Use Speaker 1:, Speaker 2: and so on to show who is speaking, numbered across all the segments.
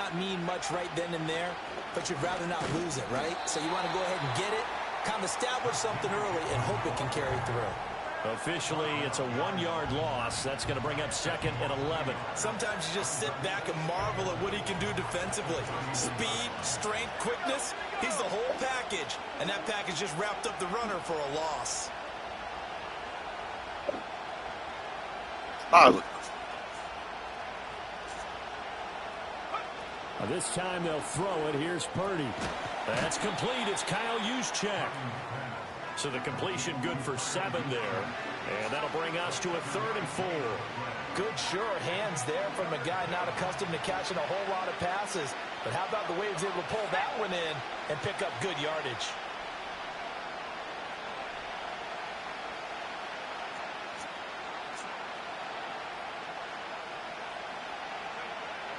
Speaker 1: not mean much right then and there, but you'd rather not lose it, right? So you want to go ahead and get it, kind of establish something early, and hope it can carry through.
Speaker 2: Officially, it's a 1-yard loss. That's going to bring up 2nd and 11.
Speaker 1: Sometimes you just sit back and marvel at what he can do defensively. Speed, strength, quickness, he's the whole package. And that package just wrapped up the runner for a loss.
Speaker 2: This time they'll throw it. Here's Purdy. That's complete. It's Kyle Juszczyk. So the completion good for 7 there. And that'll bring us to a 3rd and 4.
Speaker 1: Good, sure hands there from a guy not accustomed to catching a whole lot of passes. But how about the way he was able to pull that one in and pick up good yardage?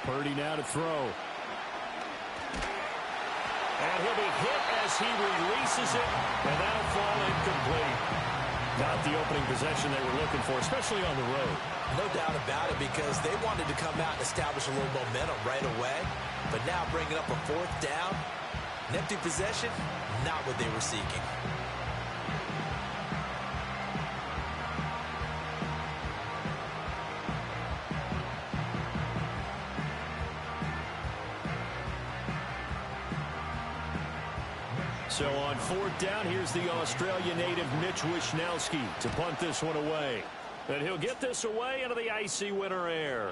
Speaker 2: Purdy now to throw. And he'll be hit as he releases it, and that'll fall incomplete. Not the opening possession they were looking for, especially on the road.
Speaker 1: No doubt about it, because they wanted to come out and establish a little momentum right away. But now bringing up a 4th down, an empty possession, not what they were seeking.
Speaker 2: So on 4th down, here's the Australia native Mitch Wishnowsky to punt this one away. And he'll get this away into the icy winter air.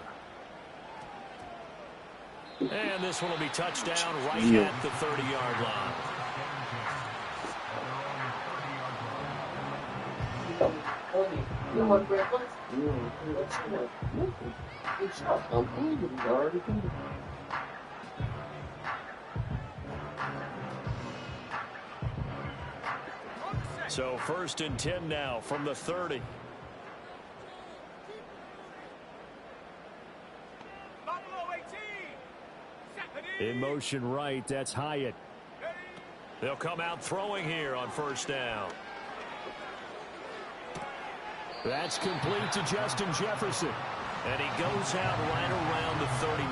Speaker 2: And this one will be touchdown right at the 30-yard line.
Speaker 3: You want breakfast?
Speaker 2: So 1st and 10 now from the 30. In motion right, that's Hyatt. They'll come out throwing here on 1st down. That's complete to Justin Jefferson. And he goes out right around the 39.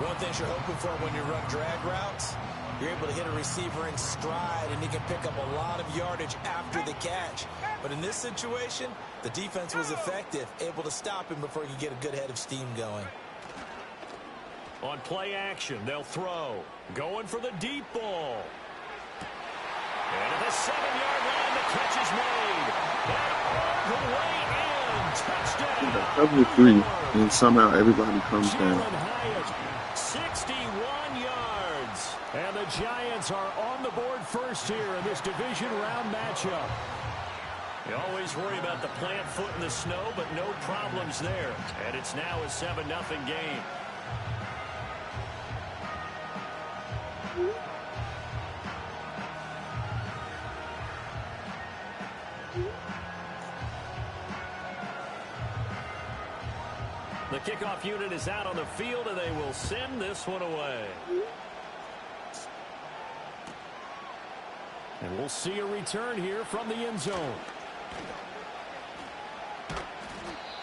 Speaker 1: One thing you're hoping for when you run drag routes, you're able to hit a receiver in stride, and he can pick up a lot of yardage after the catch. But in this situation, the defense was effective, able to stop him before he could get a good head of steam going.
Speaker 2: On play action, they'll throw. Going for the deep ball. And at the 7-yard line, the catch is made. And all the way in. Touchdown.
Speaker 4: Cover 3, and somehow everybody comes down.
Speaker 2: 61 yards. And the Giants are on the board first here in this division round matchup. You always worry about the plant foot in the snow, but no problems there. And it's now a 7-0 game. The kickoff unit is out on the field, and they will send this one away. And we'll see a return here from the end zone.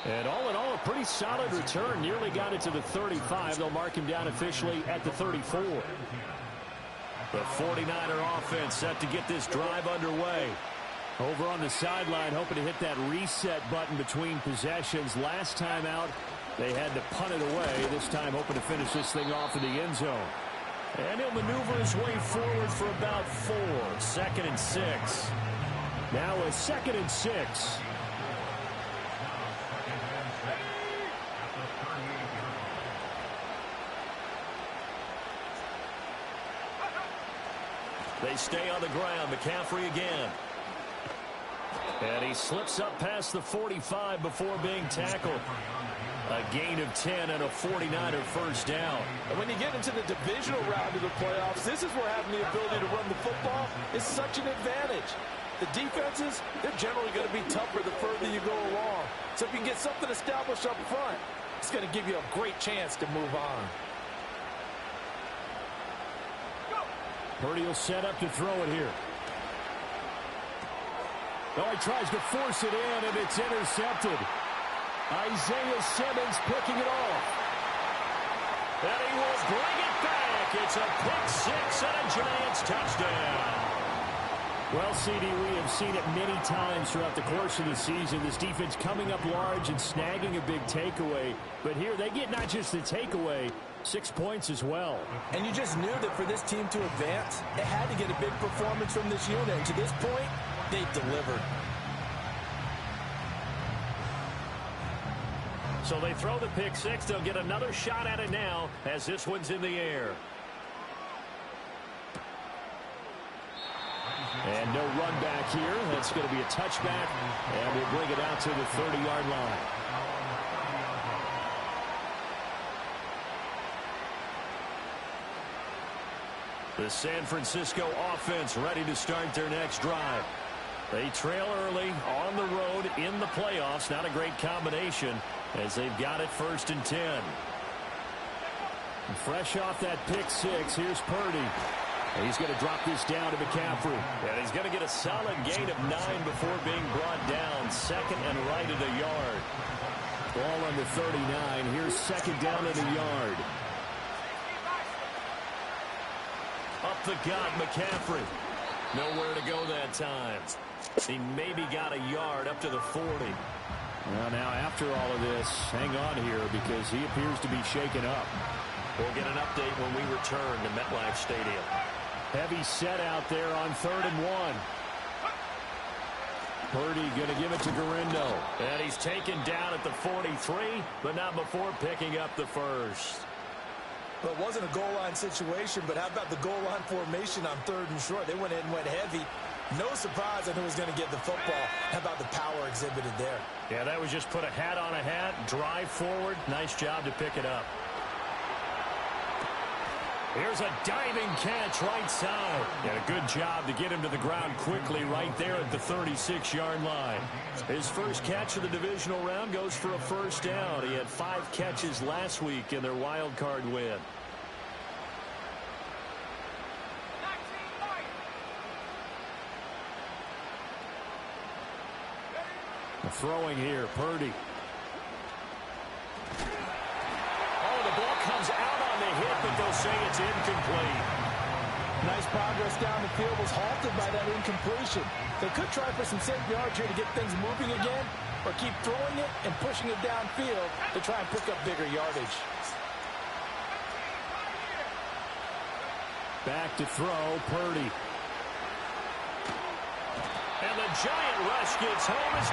Speaker 2: And all in all, a pretty solid return. Nearly got it to the 35. They'll mark him down officially at the 34. The 49er offense set to get this drive underway. Over on the sideline, hoping to hit that reset button between possessions. Last time out, they had to punt it away. This time hoping to finish this thing off in the end zone. And he'll maneuver his way forward for about 4. 2nd and 6. Now a 2nd and 6. They stay on the ground. McCaffrey again. And he slips up past the 45 before being tackled. A gain of 10 and a 49er first down.
Speaker 1: And when you get into the divisional round of the playoffs, this is where having the ability to run the football is such an advantage. The defenses, they're generally going to be tougher the further you go along. So if you can get something established up front, it's going to give you a great chance to move on.
Speaker 2: Purdy will set up to throw it here. Oh, he tries to force it in, and it's intercepted. Isaiah Simmons picking it off. And he will bring it back. It's a pick six and a Giants touchdown. Well, CD, we have seen it many times throughout the course of the season. This defense coming up large and snagging a big takeaway. But here they get not just the takeaway, 6 points as well.
Speaker 1: And you just knew that for this team to advance, it had to get a big performance from this unit. And to this point, they've delivered.
Speaker 2: So they throw the pick six. They'll get another shot at it now as this one's in the air. And no run back here. That's going to be a touchback, and we'll bring it out to the 30-yard line. The San Francisco offense ready to start their next drive. They trail early on the road in the playoffs. Not a great combination as they've got it 1st and 10. And fresh off that pick six, here's Purdy. He's going to drop this down to McCaffrey. And he's going to get a solid gain of 9 before being brought down. 2nd and right at a yard. Ball on the 39. Here's 2nd down at a yard. Up the gut, McCaffrey. Nowhere to go that time. He maybe got a yard up to the 40. Well, now after all of this, hang on here because he appears to be shaken up.
Speaker 1: We'll get an update when we return to MetLife Stadium.
Speaker 2: Heavy set out there on 3rd and 1. Purdy going to give it to Garindo. And he's taken down at the 43, but not before picking up the first.
Speaker 1: Well, it wasn't a goal line situation, but how about the goal line formation on 3rd and short? They went in and went heavy. No surprise on who was going to get the football. How about the power exhibited there?
Speaker 2: Yeah, that was just put a hat on a hat, drive forward. Nice job to pick it up. Here's a diving catch right side. And a good job to get him to the ground quickly right there at the 36-yard line. His first catch of the divisional round goes for a 1st down. He had 5 catches last week in their wild card win. Throwing here, Purdy. Oh, the ball comes out on the hit, but they'll say it's incomplete.
Speaker 1: Nice progress down the field was halted by that incompletion. They could try for some safe yards here to get things moving again, or keep throwing it and pushing it downfield to try and pick up bigger yardage.
Speaker 2: Back to throw, Purdy. And the giant rush gets home as